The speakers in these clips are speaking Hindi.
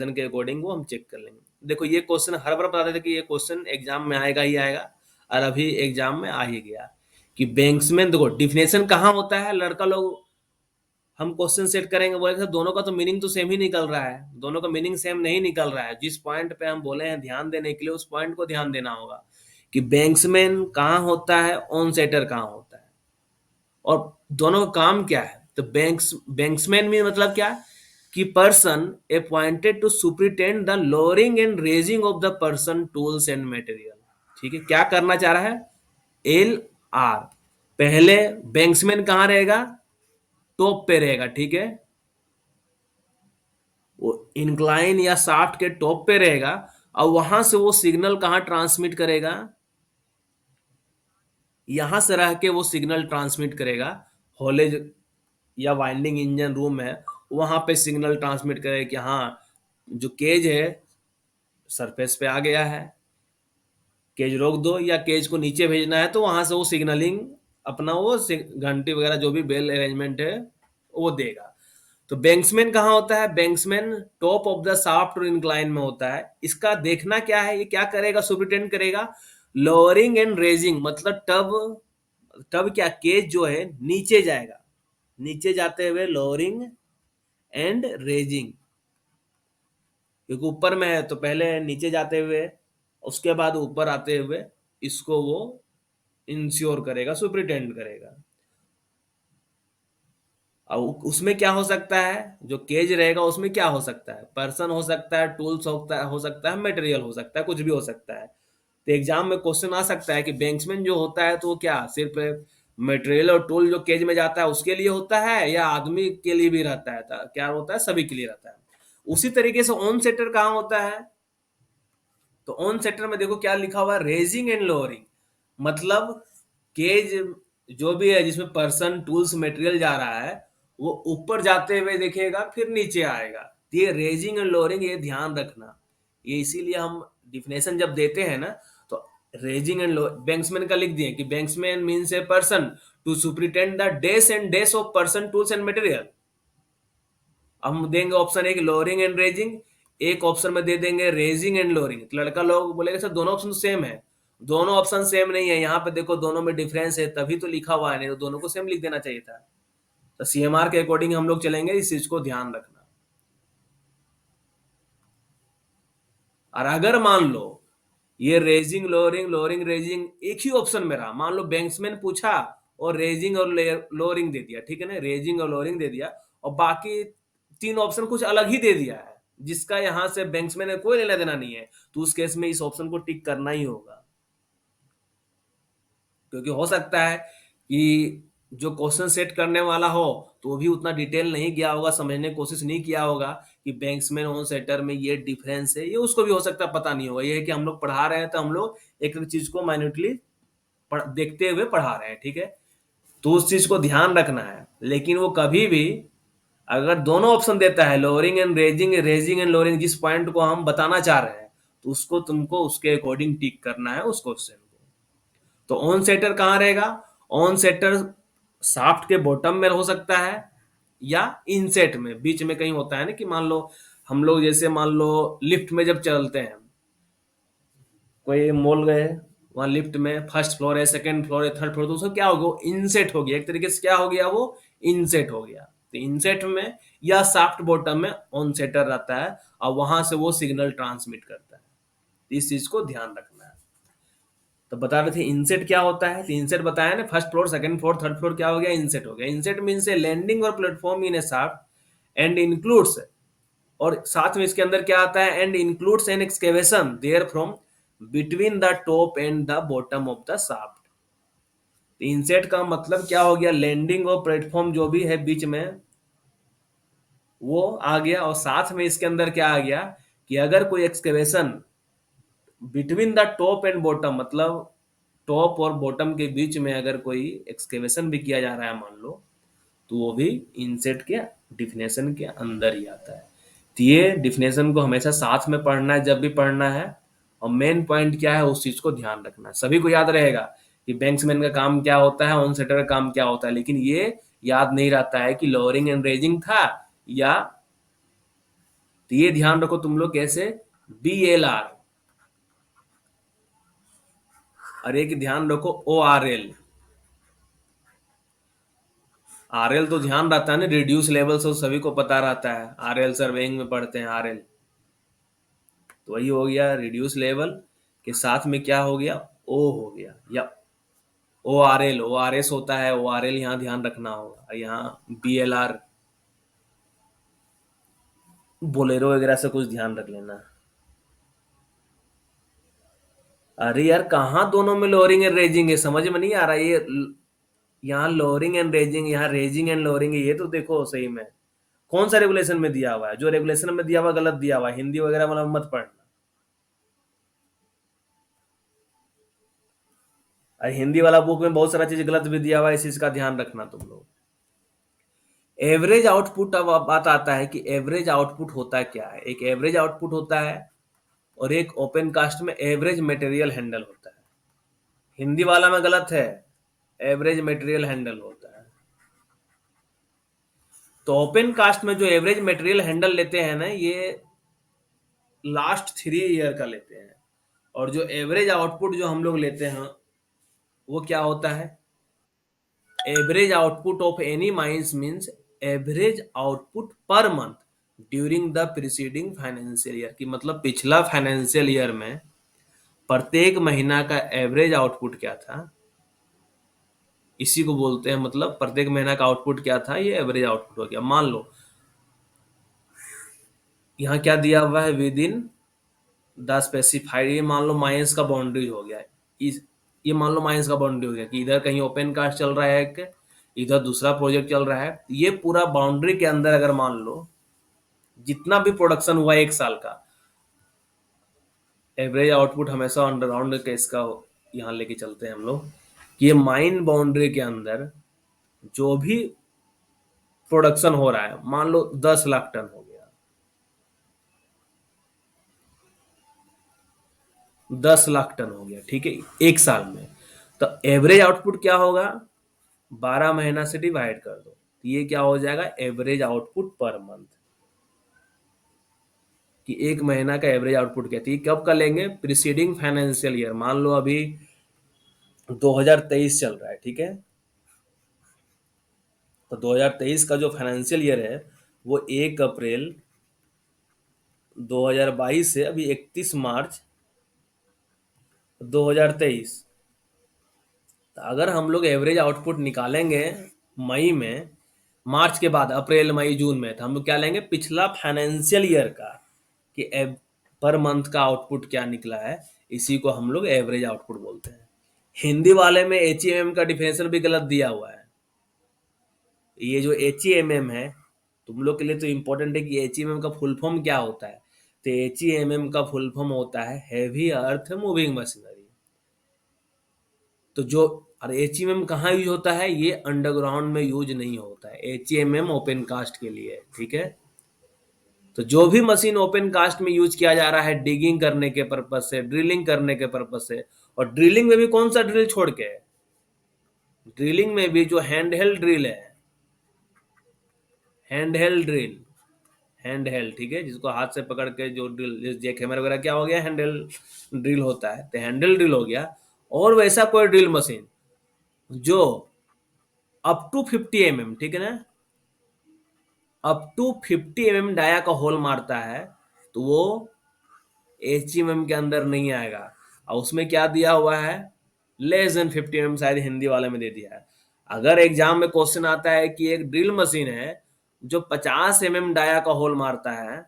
के अकॉर्डिंग वो हम चेक कर लेंगे। देखो ये क्वेश्चन हर बार बताते थे कि ये क्वेश्चन एग्जाम में आएगा ही आएगा, और अभी एग्जाम में आ ही गया कि बैंक्समैन। देखो डिफिनेशन कहाँ होता है, लड़का लोग हम क्वेश्चन सेट करेंगे, बोले सर दोनों का तो मीनिंग तो सेम ही निकल रहा है, दोनों का मीनिंग सेम नहीं निकल रहा है। जिस पॉइंट पे हम बोले हैं ध्यान देने के लिए उस पॉइंट को ध्यान देना होगा कि बैंक्समैन कहाँ होता है, ऑन सेटर कहाँ होता है, और दोनों का काम क्या है। तो बैंक्समैन में मतलब क्या, कि person appointed to superintend the lowering and raising of the person tools and material. ठीक है, क्या करना चाह रहा है, एल आर। पहले बैंक्समैन कहाँ रहेगा, टॉप पे रहेगा, ठीक है, वो इंक्लाइन या शाफ्ट के टॉप पे रहेगा, और वहां से वो सिग्नल कहाँ ट्रांसमिट करेगा, यहां से रह के वो सिग्नल ट्रांसमिट करेगा। हॉलेज या वाइंडिंग इंजन रूम है, वहां पे सिग्नल ट्रांसमिट करेगा कि हाँ जो केज है सरफेस पे आ गया है, केज रोक दो, या केज को नीचे भेजना है, तो वहां से वो सिग्नलिंग अपना वो घंटी वगैरह जो भी बेल अरेंजमेंट है वो देगा। तो बैंक्समैन कहाँ होता है, बैंक्समैन टॉप ऑफ द शाफ्ट और इंक्लाइन में होता है। इसका देखना क्या है, ये क्या करेगा, सुपरिटेंड करेगा लोअरिंग एंड रेजिंग, मतलब टब तब क्या, केज जो है नीचे जाएगा, नीचे जाते हुए लोअरिंग एंड रेजिंग, क्योंकि ऊपर में है तो पहले नीचे जाते हुए उसके बाद ऊपर आते हुए इसको वो इंश्योर करेगा, सुपरिटेंड करेगा। अब उसमें क्या हो सकता है, जो केज रहेगा उसमें क्या हो सकता है, पर्सन हो सकता है, टूल्स हो सकता है, मटेरियल हो सकता है, कुछ भी हो सकता है। तो एग्जाम में क्वेश्चन आ सकता है कि बैंक्समैन जो होता है तो वो क्या सिर्फ मटेरियल और टूल जो केज में जाता है उसके लिए होता है, या आदमी के लिए भी रहता है, क्या होता है, सभी के लिए रहता है। उसी तरीके से ऑन सेटर कहाँ होता है, तो ऑन सेक्टर में देखो क्या लिखा हुआ है, रेजिंग एंड लोअरिंग, मतलब केज जो भी है जिसमें पर्सन टूल्स मटेरियल जा रहा है वो ऊपर जाते हुए देखेगा फिर नीचे आएगा। तो ये रेजिंग एंड लोअरिंग ये ध्यान रखना, ये इसीलिए हम डिफिनेशन जब देते हैं ना तो रेजिंग एंड बैंक्समैन का लिख दिए कि banksman means a person to superintend the डेस एंड डेस of person tools and material. हम देंगे ऑप्शन एक लोअरिंग एंड रेजिंग, एक ऑप्शन में दे देंगे रेजिंग एंड लोअरिंग। तो लड़का लोग बोलेगा सर दोनों ऑप्शन सेम है, दोनों ऑप्शन सेम नहीं है, यहाँ पे देखो दोनों में डिफरेंस है तभी तो लिखा हुआ है, नहीं तो दोनों को सेम लिख देना चाहिए था। तो सीएमआर के अकॉर्डिंग हम लोग चलेंगे, इस चीज को ध्यान रखना। और अगर मान लो ये रेजिंग लोअरिंग लोअरिंग रेजिंग एक ही ऑप्शन में रहा, मान लो बैंक्समैन पूछा और रेजिंग और लोअरिंग दे दिया, ठीक है ना, रेजिंग और लोअरिंग दे दिया, और बाकी तीन ऑप्शन कुछ अलग ही दे दिया है जिसका यहाँ से बैंक्समैन कोई लेना देना नहीं है, तो उस केस में इस ऑप्शन को टिक करना ही होगा। क्योंकि हो सकता है कि जो क्वेश्चन सेट करने वाला हो तो वो भी उतना डिटेल नहीं गया होगा, समझने की कोशिश नहीं किया होगा कि बैंक्समैन ऑन सेटर में ये डिफरेंस है, ये उसको भी हो सकता है पता नहीं होगा। ये है कि हम लोग पढ़ा रहे हैं तो हम लोग एक एक चीज को माइन्यूटली देखते हुए पढ़ा रहे हैं, ठीक है, तो उस चीज को ध्यान रखना है। लेकिन वो कभी भी अगर दोनों ऑप्शन देता है lowering and raising, raising and lowering, जिस पॉइंट को हम बताना चाह रहे हैं तो उसको तुमको उसके अकॉर्डिंग टिक करना है उस क्वेश्चन को। तो ऑन सेटर कहाँ रहेगा, ऑन सेटर शाफ्ट के बॉटम में हो सकता है या इनसेट में, बीच में कहीं होता है ना, कि मान लो हम लोग जैसे मान लो लिफ्ट में जब चलते हैं, कोई मॉल गए, वहां लिफ्ट में फर्स्ट फ्लोर है, सेकंड फ्लोर है, थर्ड फ्लोर, तो उसको क्या हो गया, इनसेट हो गया, एक तरीके से क्या हो गया, वो इनसेट हो गया। तो इनसेट में या शाफ्ट बॉटम में ऑन सेटर रहता है और वहां से वो सिग्नल ट्रांसमिट करता है। इस चीज को ध्यान रखना है। तो बता रहे थे इनसेट क्या होता है, तो इनसेट बताया ना, first floor second floor third floor क्या हो गया, इनसेट हो गया। इनसेट मीन्स ए लैंडिंग और platform in a shaft and includes, और साथ में इसके अंदर क्या आता है, and includes an excavation there from between the top and the bottom of the shaft. Inset का मतलब क्या हो गया, लैंडिंग और प्लेटफॉर्म जो भी है बीच में वो आ गया, और साथ में इसके अंदर क्या आ गया कि अगर कोई excavation between the top and bottom, मतलब टॉप और बॉटम के बीच में अगर कोई एक्सकेवेशन भी किया जा रहा है मान लो, तो वो भी इनसेट के डिफिनेशन के अंदर ही आता है। तो ये डिफिनेशन को हमेशा साथ में पढ़ना है जब भी पढ़ना है, और मेन पॉइंट क्या है उस चीज को ध्यान रखना है। सभी को याद रहेगा कि बैंक्समैन का काम क्या होता है, ऑन सेटर का काम क्या होता है, लेकिन ये याद नहीं रहता है कि लोअरिंग एंड रेजिंग था या तो ये ध्यान रखो तुम लोग कैसे, BLR, और एक ध्यान रखो ORL। RL तो ध्यान रहता है ना, रिड्यूस लेवल से सभी को पता रहता है, RL सर्वेइंग में पढ़ते हैं RL। तो वही हो गया रिड्यूस लेवल के साथ में क्या हो गया, O हो गया, या ORL, ORS होता है, ORL यहाँ ध्यान रखना होगा, यहाँ BLR, बोलेरो वगैरह से कुछ ध्यान रख लेना। अरे यार कहाँ दोनों में लोअरिंग एंड रेजिंग है, समझ में नहीं आ रहा ये। यहाँ लोअरिंग एंड रेजिंग, यहाँ रेजिंग एंड लोअरिंग है, ये तो देखो सही में कौन सा रेगुलेशन में दिया हुआ है, जो रेगुलेशन में दिया हुआ गलत दिया हुआ है, हिंदी वगैरह वाला मत पढ़ना। और हिंदी वाला बुक में बहुत सारा चीज गलत भी दिया हुआ है, इस चीज का ध्यान रखना तुम लोग। एवरेज आउटपुट, अब बात आता है कि एवरेज आउटपुट होता क्या है। एक एवरेज आउटपुट होता है और एक ओपन कास्ट में एवरेज मटेरियल हैंडल होता है। हिंदी वाला में गलत है, एवरेज मटेरियल हैंडल होता है। तो ओपन कास्ट में जो एवरेज मटेरियल हैंडल लेते हैं ना, ये लास्ट 3 ईयर का लेते हैं। और जो एवरेज आउटपुट जो हम लोग लेते हैं वो क्या होता है, average output of any mines means average output per month during the preceding financial year, की मतलब पिछला फाइनेंशियल ईयर में प्रत्येक महीना का एवरेज आउटपुट क्या था, इसी को बोलते हैं, मतलब प्रत्येक महीना का आउटपुट क्या था, ये एवरेज आउटपुट हो गया। मान लो यहाँ क्या दिया हुआ है, विद इन द स्पेसिफाइड, ये मान लो माइंस का बाउंड्री हो गया, इस ये मान लो माइंस का बाउंड्री हो गया कि इधर कहीं ओपन कास्ट चल रहा है, कि इधर दूसरा प्रोजेक्ट चल रहा है। ये पूरा बाउंड्री के अंदर अगर मान लो जितना भी प्रोडक्शन हुआ एक साल का, एवरेज आउटपुट हमेशा अंडरग्राउंड के इसका यहाँ लेके चलते हैं हम लोग, कि ये माइन बाउंड्री के अंदर जो भी प्रोडक्शन हो रहा है, मान लो 10 लाख टन हो गया, 10 लाख टन हो गया, ठीक है, एक साल में। तो एवरेज आउटपुट क्या होगा, 12 महीना से डिवाइड कर दो, तो ये क्या हो जाएगा, एवरेज आउटपुट पर मंथ, कि एक महीना का एवरेज आउटपुट क्या थी, कब का लेंगे, प्रीसीडिंग फाइनेंशियल ईयर। मान लो अभी 2023 चल रहा है, ठीक है, तो 2023 का जो फाइनेंशियल ईयर है वो 1 अप्रैल 2022 से अभी 31 मार्च 2023। तो अगर हम लोग एवरेज आउटपुट निकालेंगे मई में, मार्च के बाद अप्रैल मई जून में, तो हम लोग क्या लेंगे, पिछला फाइनेंशियल ईयर का, कि पर मंथ का आउटपुट क्या निकला है, इसी को हम लोग एवरेज आउटपुट बोलते हैं। हिंदी वाले में HEMM का डिफिनेशन भी गलत दिया हुआ है। ये जो HEMM है तुम लोग के लिए तो इम्पोर्टेंट है कि HEMM का फुल फॉर्म क्या होता है। तो HEMM का फुल फॉर्म होता है हैवी अर्थ मूविंग मशीनरी। तो जो, और HEMM कहाँ यूज होता है, ये अंडरग्राउंड में यूज नहीं होता है, HEMM ओपन कास्ट के लिए है, ठीक है। तो जो भी मशीन ओपन कास्ट में यूज किया जा रहा है डिगिंग करने के पर्पज से, ड्रिलिंग करने के पर्पज से, और ड्रिलिंग में भी कौन सा ड्रिल छोड़ के, ड्रिलिंग में भी जो हैंड हेल्ड ड्रिल है, hand held drill, hand held, ठीक है, जिसको हाथ से पकड़ के जो ड्रिल, जैक हैमर वगैरह क्या हो गया, हैंडल ड्रिल होता है, तो हैंडल ड्रिल हो गया। और वैसा कोई ड्रिल मशीन जो अप टू 50 mm, ठीक है ना, अप टू 50 mm डाया का होल मारता है, तो वो HEMM के अंदर नहीं आएगा। और उसमें क्या दिया हुआ है, लेस देन 50 mm, शायद हिंदी वाले में दे दिया है। अगर एग्जाम में क्वेश्चन आता है कि एक ड्रिल मशीन है जो 50 mm डाया का होल मारता है,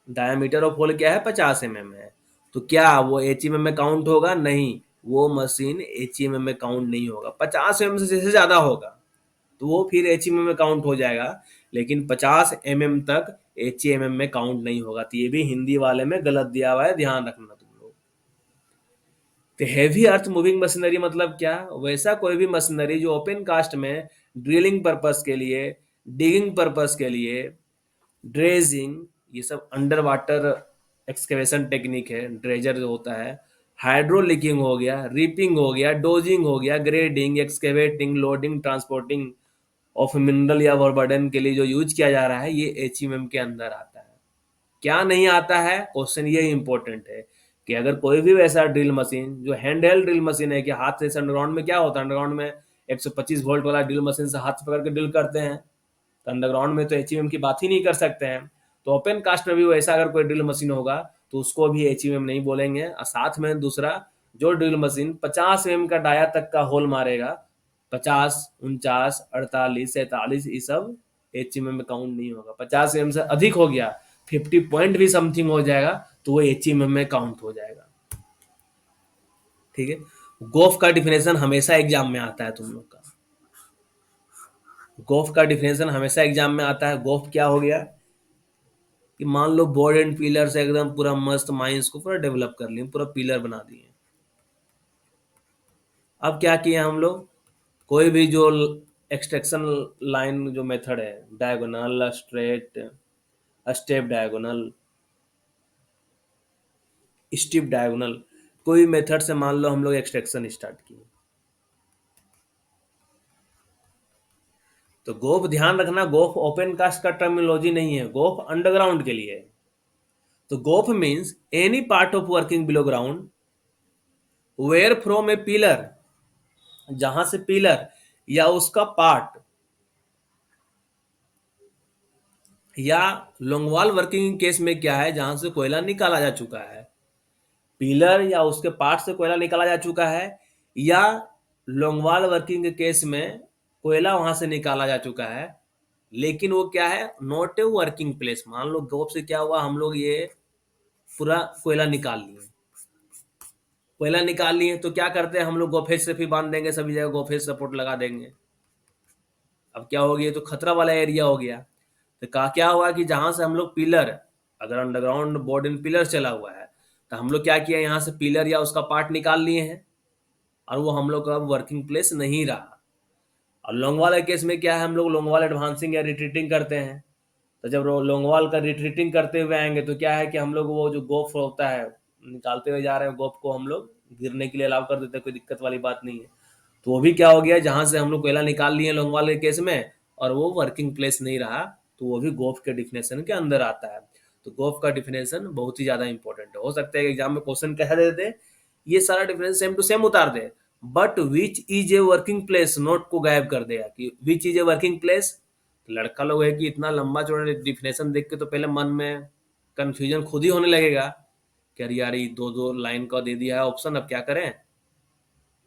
डायमीटर ऑफ होल क्या है, 50 mm है, तो क्या वो HEMM में काउंट होगा, नहीं, वो मशीन HEMM में काउंट नहीं होगा। 50 mm से जैसे ज्यादा होगा तो वो फिर HEMM में काउंट हो जाएगा, लेकिन 50 mm तक HEMM में काउंट नहीं होगा। तो ये भी हिंदी वाले में गलत दिया हुआ है, ध्यान रखना तुम लोग। तो हैवी अर्थ मूविंग मशीनरी मतलब क्या, वैसा कोई भी मशीनरी जो ओपन कास्ट में ड्रिलिंग पर्पस के लिए, डिगिंग पर्पस के लिए, ड्रेजिंग, ये सब अंडर वाटर एक्सकेवेशन टेक्निक है, ड्रेजर जो होता है, हाइड्रोलिकिंग हो गया, रिपिंग हो गया, डोजिंग हो गया, grading, excavating, loading, transporting of mineral या ओवरबर्डन के लिए जो यूज किया जा रहा है, ये HEMM के अंदर आता है। क्या नहीं आता है, क्वेश्चन ये इंपॉर्टेंट है कि अगर कोई भी वैसा ड्रिल मशीन जो हैंड हेल्ड ड्रिल मशीन है कि हाथ से, अंडरग्राउंड में क्या होता है, अंडरग्राउंड में 125 वोल्ट वाला ड्रिल मशीन से हाथ से पकड़ के ड्रिल करते हैं, तो अंडरग्राउंड में तो एचईएम की बात ही नहीं कर सकते हैं। तो ओपन कास्ट में भी वैसा अगर कोई ड्रिल मशीन होगा तो उसको भी एचईएम नहीं बोलेंगे। और साथ में दूसरा, जो ड्रिल मशीन 50 एम का डाया तक का होल मारेगा, 50, 49, 48, 47, ये सब एचईएम में काउंट नहीं होगा। 50 एम से अधिक हो गया, 50 पॉइंट भी समथिंग हो जाएगा, तो वो एचईएम में काउंट हो जाएगा। ठीक है। गोफ का डिफिनेशन हमेशा एग्जाम में आता है तुम लोग का। गोफ का डिफिनेशन हमेशा एग्जाम में आता है। गोफ क्या हो गया कि मान लो बोर्ड एंड पिलर से एकदम पूरा मस्त माइंस को पूरा डेवलप कर लिए, पूरा पिलर बना दिए। अब क्या किए हम लोग, कोई भी जो एक्सट्रैक्शन लाइन जो मेथड है, diagonal, straight, step diagonal, steep diagonal, कोई मेथड से मान लो हम लोग एक्सट्रैक्शन स्टार्ट किए। तो गोफ ध्यान रखना, गोफ ओपन कास्ट का टर्मिनोलॉजी नहीं है, गोफ अंडरग्राउंड के लिए है। तो goaf means any part of working below ground where from a pillar, जहां से पिलर या उसका पार्ट या लोंगवाल वर्किंग केस में क्या है, जहां से कोयला निकाला जा चुका है, पिलर या उसके पार्ट से कोयला निकाला जा चुका है, या लोंगवाल वर्किंग के केस में कोयला वहां से निकाला जा चुका है, लेकिन वो क्या है, नॉट ए वर्किंग प्लेस। मान लो गोप से क्या हुआ, हम लोग ये पूरा कोयला निकाल लिए, कोयला निकाल लिए तो क्या करते हैं हम लोग, गोफेज से फिर बांध देंगे, सभी जगह गोफेज सपोर्ट लगा देंगे। अब क्या हो गया, तो खतरा वाला एरिया हो गया। तो क्या हुआ कि जहां से हम लोग पिलर, अगर अंडरग्राउंड बोर्ड इन पिलर चला हुआ है, तो हम लोग क्या किया, यहाँ से पिलर या उसका पार्ट निकाल लिए हैं, और वो हम लोग का वर्किंग प्लेस नहीं रहा। और लॉन्गवाल के केस में क्या है, हम लोग लॉन्गवाल एडवांसिंग या रिट्रीटिंग करते हैं। तो जब लॉन्गवाल का रिट्रीटिंग करते हुए आएंगे तो क्या है कि हम लोग वो जो गोफ होता है निकालते हुए जा रहे हैं, गोफ को हम लोग गिरने के लिए अलाउ कर देते हैं, कोई दिक्कत वाली बात नहीं है। तो वो भी क्या हो गया, जहां से हम लोग कोयला निकाल लिए लॉन्गवाल के केस में, और वो वर्किंग प्लेस नहीं रहा, तो वो भी गोफ के डिफिनेशन के अंदर आता है। तो गोफ का डिफिनेशन बहुत ही ज्यादा इंपॉर्टेंट है। हो सकता है कि एग्जाम में क्वेश्चन कह देते ये सारा डिफरेंस सेम टू सेम उतार दे, but which is a working place note को गायब कर देगा कि which is a working place. लड़का लोग है कि इतना लंबा चौड़ा डिफिनेशन देख के तो पहले मन में कंफ्यूजन खुद ही होने लगेगा कि अरे यार ये दो दो लाइन का दे दिया है ऑप्शन, अब क्या करें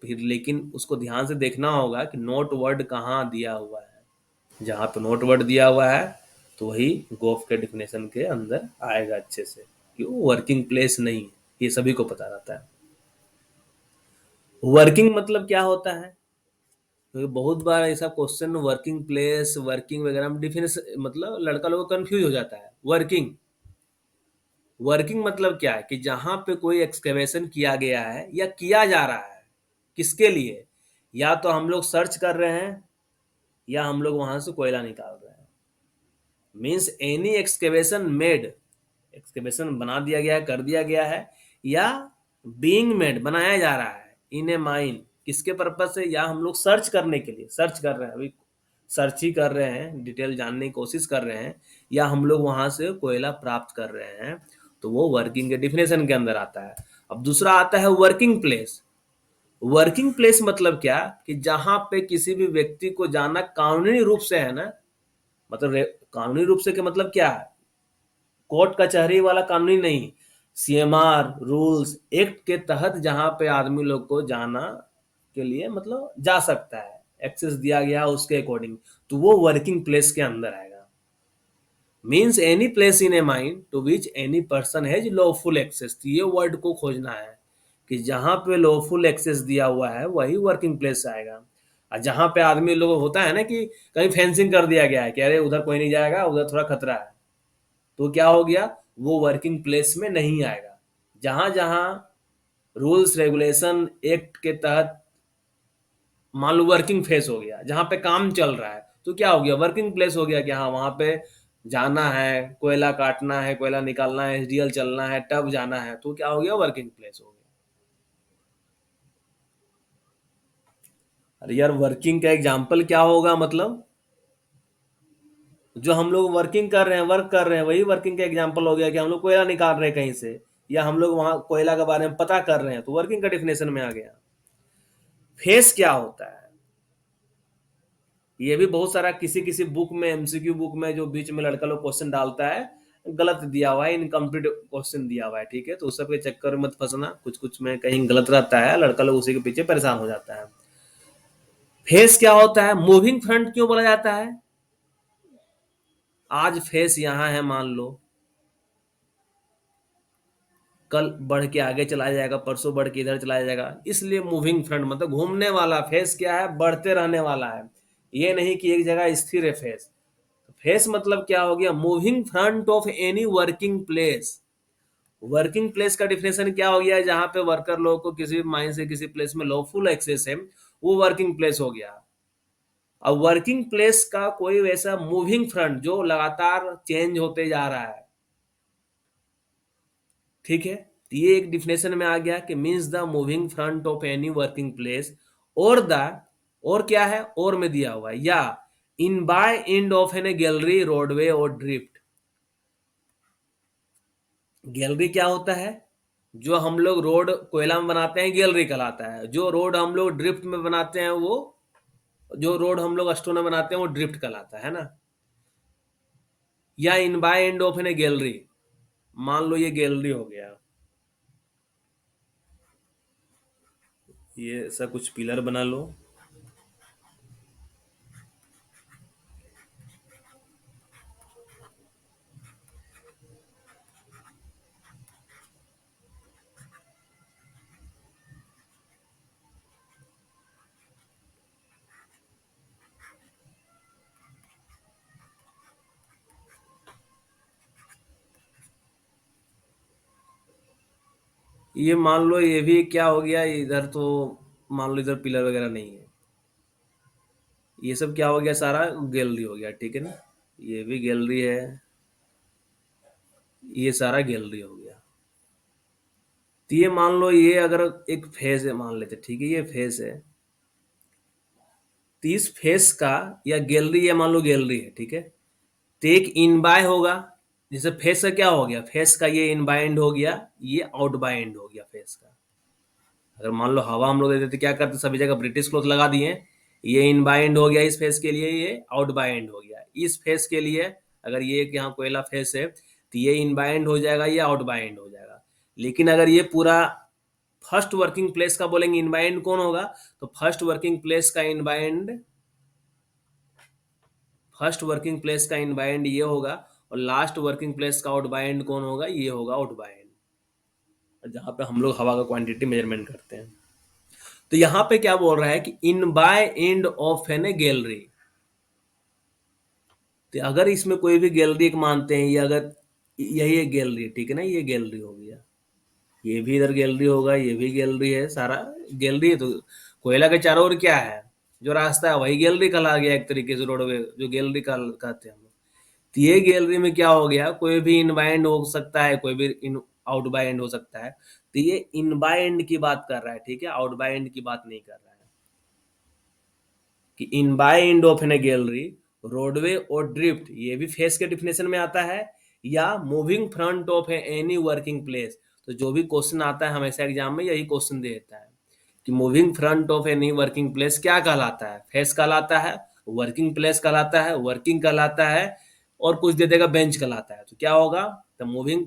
फिर। लेकिन उसको ध्यान से देखना होगा कि नोट वर्ड कहाँ दिया हुआ है, जहाँ पे नोट वर्ड दिया हुआ है तो वही गोफ के डिफिनेशन के अंदर आएगा अच्छे से, कि वो वर्किंग प्लेस नहीं है, ये सभी को पता रहता है। वर्किंग मतलब क्या होता है, क्योंकि बहुत बार ऐसा क्वेश्चन वर्किंग प्लेस, वर्किंग वगैरह में डिफिनेशन, मतलब लड़का लोग कंफ्यूज हो जाता है। वर्किंग, वर्किंग मतलब क्या है कि जहां पे कोई एक्सकेवेशन किया गया है या किया जा रहा है, किसके लिए, या तो हम लोग सर्च कर रहे हैं या हम लोग वहां से कोयला निकाल रहे हैं। Means any excavation made, excavation बना दिया गया है, कर दिया गया है, या बीइंग मेड, बनाया जा रहा है इन ए माइन, किसके पर्पज से, या हम लोग सर्च करने के लिए सर्च कर रहे हैं, अभी सर्च ही कर रहे हैं, डिटेल जानने की कोशिश कर रहे हैं, या हम लोग वहां से कोयला प्राप्त कर रहे हैं, तो वो वर्किंग के डिफिनेशन के अंदर आता है। अब दूसरा आता है वर्किंग प्लेस। वर्किंग प्लेस मतलब क्या, कि जहां पे किसी भी व्यक्ति को जाना कानूनी रूप से है ना, मतलब कानूनी रूप से के मतलब क्या है, कोर्ट कचहरी वाला कानूनी नहीं, सीएमआर रूल्स एक्ट के तहत जहां पे आदमी लोग को जाना के लिए मतलब जा सकता है, एक्सेस दिया गया उसके अकॉर्डिंग, तो वो वर्किंग प्लेस के अंदर आएगा। Means any place in a mine to which any person has lawful access, ये वर्ड को खोजना है कि जहां पे लॉफुल एक्सेस दिया हुआ है वही वर्किंग प्लेस आएगा। और जहां पे आदमी लोग होता है ना कि कहीं फेंसिंग कर दिया गया है कि अरे उधर कोई नहीं जाएगा, उधर थोड़ा खतरा है, तो क्या हो गया, वो वर्किंग प्लेस में नहीं आएगा। जहां जहां रूल्स रेगुलेशन एक्ट के तहत मान लो वर्किंग फेस हो गया, जहां पे काम चल रहा है, तो क्या हो गया, वर्किंग प्लेस हो गया कि हाँ वहां पे जाना है, कोयला काटना है, कोयला निकालना है, एचडीएल चलना है, टब जाना है, तो क्या हो गया, वर्किंग प्लेस हो गया। अरे यार वर्किंग का एग्जाम्पल क्या होगा, मतलब जो हम लोग वर्किंग कर रहे हैं, वर्क कर रहे हैं, वही वर्किंग का एग्जांपल हो गया कि हम लोग कोयला निकाल रहे हैं कहीं से, या हम लोग वहां कोयला के बारे में पता कर रहे हैं, तो वर्किंग का डिफिनेशन में आ गया। फेस क्या होता है, ये भी बहुत सारा किसी किसी बुक में, एमसीक्यू बुक में जो बीच में लड़का लोग क्वेश्चन डालता है, गलत दिया हुआ है, इनकम्प्लीट क्वेश्चन दिया हुआ है, ठीक है, तो उस सब के चक्कर में मत फंसना, कुछ कुछ में कहीं गलत रहता है, लड़का लोग उसी के पीछे परेशान हो जाता है। फेस क्या होता है, मूविंग फ्रंट क्यों बोला जाता है? आज फेस यहाँ है मान लो, कल बढ़ के आगे चला जाएगा, परसों बढ़ के इधर चला जाएगा, इसलिए मूविंग फ्रंट मतलब घूमने वाला। फेस क्या है, बढ़ते रहने वाला है, ये नहीं कि एक जगह स्थिर है फेस। फेस मतलब क्या हो गया, moving front of any working place. Working place का डिफिनेशन क्या हो गया, जहां पे वर्कर लोगों को किसी माइन से किसी प्लेस में लॉफुल एक्सेस है, वो वर्किंग प्लेस हो गया। अब वर्किंग प्लेस का कोई वैसा मूविंग फ्रंट जो लगातार चेंज होते जा रहा है, ठीक है, तो ये एक डिफिनेशन में आ गया कि means the moving front of any working place, और द, और क्या है, और में दिया हुआ है, या in by end of an gallery, roadway और ड्रिफ्ट। गैलरी क्या होता है, जो हम लोग रोड कोयला में बनाते हैं गैलरी कहलाता है, जो रोड हम लोग ड्रिफ्ट में बनाते हैं वो, जो रोड हम लोग स्टोन में बनाते हैं वो ड्रिफ्ट कहलाता है ना। या in by end of an gallery, मान लो ये गैलरी हो गया, ये ऐसा कुछ पिलर बना लो, ये मान लो ये भी क्या हो गया इधर, तो मान लो इधर पिलर वगैरह नहीं है, ये सब क्या हो गया, सारा गैलरी हो गया, ठीक है ना, ये भी गैलरी है, ये सारा गैलरी हो गया। तो ये मान लो ये अगर एक फेस है मान लेते, ठीक है, ये फेस है, तो इस फेस का, या गैलरी, ये मान लो गैलरी है, ठीक है, तो एक इन बाय होगा, जैसे फेस का क्या हो गया, फेस का ये इन बाय एंड हो गया, ये आउट बाय एंड हो गया फेस का। अगर मान लो हवा हम लोग देते तो क्या करते, सभी जगह ब्रिटिश क्लॉथ लगा दिए, ये इन बाय एंड हो गया इस फेस के लिए, ये आउट बाय एंड हो गया इस फेस के लिए। अगर ये एक यहाँ कोयला फेस है तो ये इन बाय एंड हो जाएगा, ये आउट बाय एंड हो जाएगा। लेकिन अगर ये पूरा फर्स्ट वर्किंग प्लेस का बोलेंगे इन बाय एंड कौन होगा, तो फर्स्ट वर्किंग प्लेस का इन by and, first working place का इन बाय एंड ये होगा, और लास्ट वर्किंग प्लेस का आउट बाय एंड कौन होगा, ये होगा आउट बाय एंड, जहां पे हम लोग हवा का क्वांटिटी मेजरमेंट करते हैं। तो यहाँ पे क्या बोल रहा है कि in by end of an gallery, तो अगर इसमें कोई भी गैलरी एक मानते हैं, ये अगर यही एक गैलरी, ठीक है ना, ये गैलरी हो गया, ये भी इधर गैलरी होगा, ये भी गैलरी है, सारा गैलरी है। तो कोयला के चारों ओर क्या है, जो रास्ता है वही गैलरी कहला गया एक तरीके से, रोडवे जो गैलरी का कहते हैं हम लोग। तो ये गैलरी में क्या हो गया, कोई भी इन बाइंड हो सकता है, कोई भी इन आउट बाइंड हो सकता है, तो ये इन बाइंड की बात कर रहा है, ठीक है, आउट बाइंड की बात नहीं कर रहा है। कि in by end of an gallery, roadway और ड्रिफ्ट, ये भी फेस के डिफिनेशन में आता है, या moving front of any working place. तो जो भी क्वेश्चन आता है हमेशा एग्जाम में यही क्वेश्चन देता है कि moving front of any working place क्या कहलाता है, फेस कहलाता है, वर्किंग प्लेस कहलाता है, वर्किंग कहलाता है, और कुछ दे देगा बेंच कहलाता है। तो क्या होगा, the moving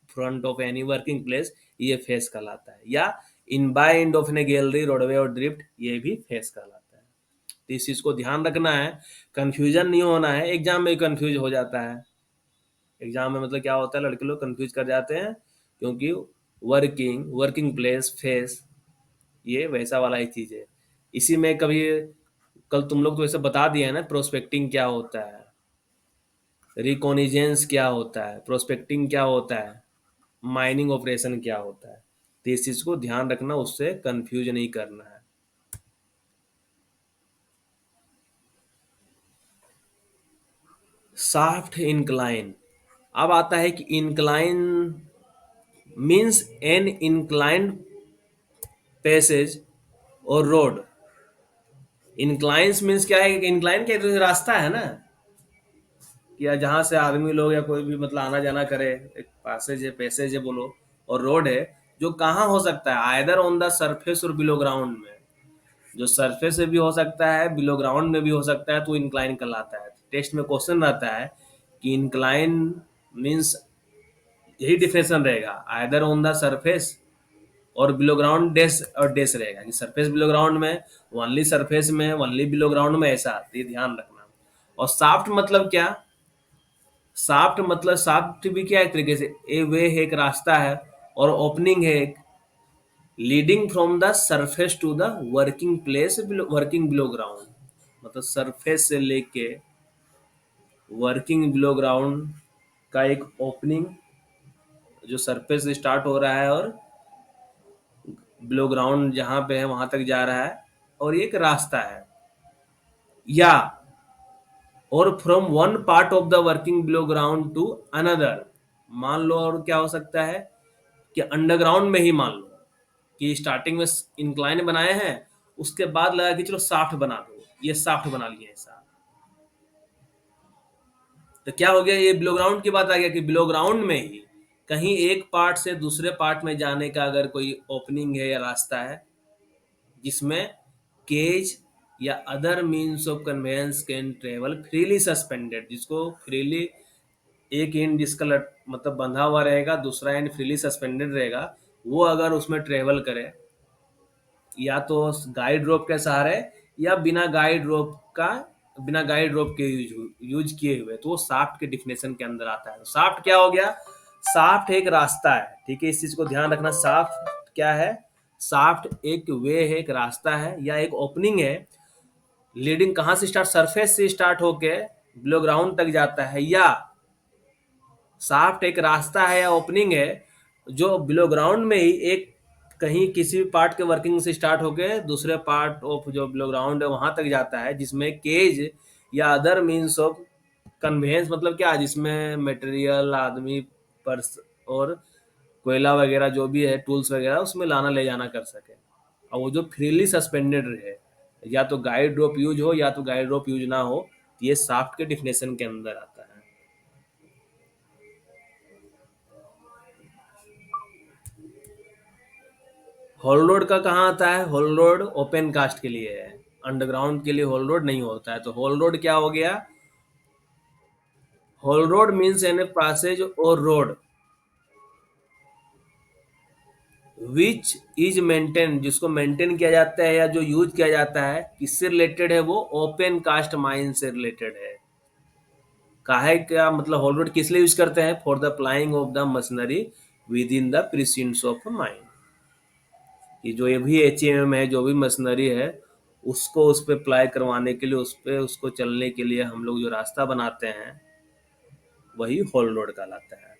front of any working place, ये फेस कहलाता है, या in by end of an gallery, roadway और ड्रिफ्ट, ये भी फेस कहलाता है। तो इस चीज को ध्यान रखना है, कंफ्यूजन नहीं होना है, एग्जाम में कंफ्यूज हो जाता है। एग्जाम में मतलब क्या होता है, लड़के लोग कंफ्यूज कर जाते हैं, क्योंकि वर्किंग, वर्किंग प्लेस, फेस, ये वैसा वाला ही चीज है। इसी में कभी, कल तुम लोग तो वैसे बता दिया है ना, प्रोस्पेक्टिंग क्या होता है, रिकॉनिजेंस क्या होता है, प्रोस्पेक्टिंग क्या होता है, माइनिंग ऑपरेशन क्या होता है। तो इस चीज को ध्यान रखना, उससे कंफ्यूज नहीं करना है। शाफ्ट इंक्लाइन, अब आता है कि incline means an inclined passage और रोड। इंक्लाइंस मीन्स क्या है, इंक्लाइन क्या है, तो रास्ता है ना, या जहाँ से आदमी लोग या कोई भी मतलब आना जाना करे, एक पैसेज है बोलो, और रोड है, जो कहाँ हो सकता है, आइदर ऑन द सरफेस और बिलो ग्राउंड में। जो सरफेस से भी हो सकता है, बिलो ग्राउंड में भी हो सकता है, तो इंक्लाइन कहलाता है। टेस्ट में क्वेश्चन रहता है कि इंक्लाइन मीन्स, यही डिफिनेशन रहेगा, आइदर ऑन द सरफेस और बिलो ग्राउंड डैश और डैश रहेगा, कि सरफेस बिलो ग्राउंड में, ओनली सरफेस में, ओनली बिलो ग्राउंड में, ऐसा, तो ये ध्यान रखना। और साफ्ट मतलब क्या, साफ्ट मतलब साफ्ट भी क्या, एक तरीके से ए वे है, एक रास्ता है, और ओपनिंग है एक, leading from the surface to the working place, working below ground, मतलब सरफेस से लेके वर्किंग बिलो ग्राउंड का एक ओपनिंग, जो सरफेस से स्टार्ट हो रहा है और बिलो ग्राउंड जहां पे है वहां तक जा रहा है, और ये एक रास्ता है। या और from one part of the working below ground to another, मान लो, और क्या हो सकता है कि अंडरग्राउंड में ही मान लो कि स्टार्टिंग में इंक्लाइन बनाए हैं, उसके बाद लगा कि चलो साफ्ट बना दो, ये साफ्ट बना लिए ऐसा, तो क्या हो गया, ये बिलो ग्राउंड की बात आ गया कि बिलो ग्राउंड में ही कहीं एक पार्ट से दूसरे पार्ट में जाने का अगर कोई ओपनिंग है या रास्ता है, जिसमें केज या other means of conveyance can travel freely suspended, जिसको फ्रीली, एक एंड जिसका मतलब बंधा हुआ रहेगा, दूसरा एंड फ्रीली सस्पेंडेड रहेगा, वो अगर उसमें ट्रेवल करे, या तो गाइड रोप के सहारे, या बिना गाइड रोप के यूज किए हुए, तो वो साफ्ट के डिफिनेशन के अंदर आता है। साफ्ट क्या हो गया, साफ्ट एक रास्ता है, ठीक है, इस चीज को ध्यान रखना। साफ्ट क्या है, साफ्ट एक वे है, एक रास्ता है, या एक ओपनिंग है, लीडिंग कहाँ से स्टार्ट, सरफेस से स्टार्ट होके बिलो ग्राउंड तक जाता है, या शाफ्ट एक रास्ता है या ओपनिंग है, जो बिलो ग्राउंड में ही एक, कहीं किसी भी पार्ट के वर्किंग से स्टार्ट होके दूसरे पार्ट ऑफ जो बिलो ग्राउंड है वहां तक जाता है, जिसमें केज या अदर मीन्स ऑफ कन्वेंस, मतलब क्या, जिसमें मटेरियल, आदमी, पर्स और कोयला वगैरह जो भी है, टूल्स वगैरह, उसमें लाना ले जाना कर सके, और वो जो फ्रीली सस्पेंडेड रहे, या तो गाइड रोप यूज हो या तो गाइड रोप यूज ना हो, ये साफ्ट के डिफिनेशन के अंदर आता है। होल रोड का कहाँ आता है, होल रोड ओपन कास्ट के लिए है, अंडरग्राउंड के लिए होल रोड नहीं होता है। तो होल रोड क्या हो गया, haul road means an a passage और रोड विच इज मेंटेन, जिसको मेंटेन किया जाता है या जो यूज किया जाता है, किससे रिलेटेड है, वो ओपन कास्ट माइन से रिलेटेड है। काहे क्या मतलब, होल रोड किस लिए यूज करते हैं, for the applying of the machinery with in the precincts of mine, कि जो ये भी एच है, जो भी मशीनरी है, उसको उस पर अप्लाई करवाने के लिए, उस पर उसको चलने के लिए हम लोग जो रास्ता बनाते हैं, वही होल रोड कहलाता है।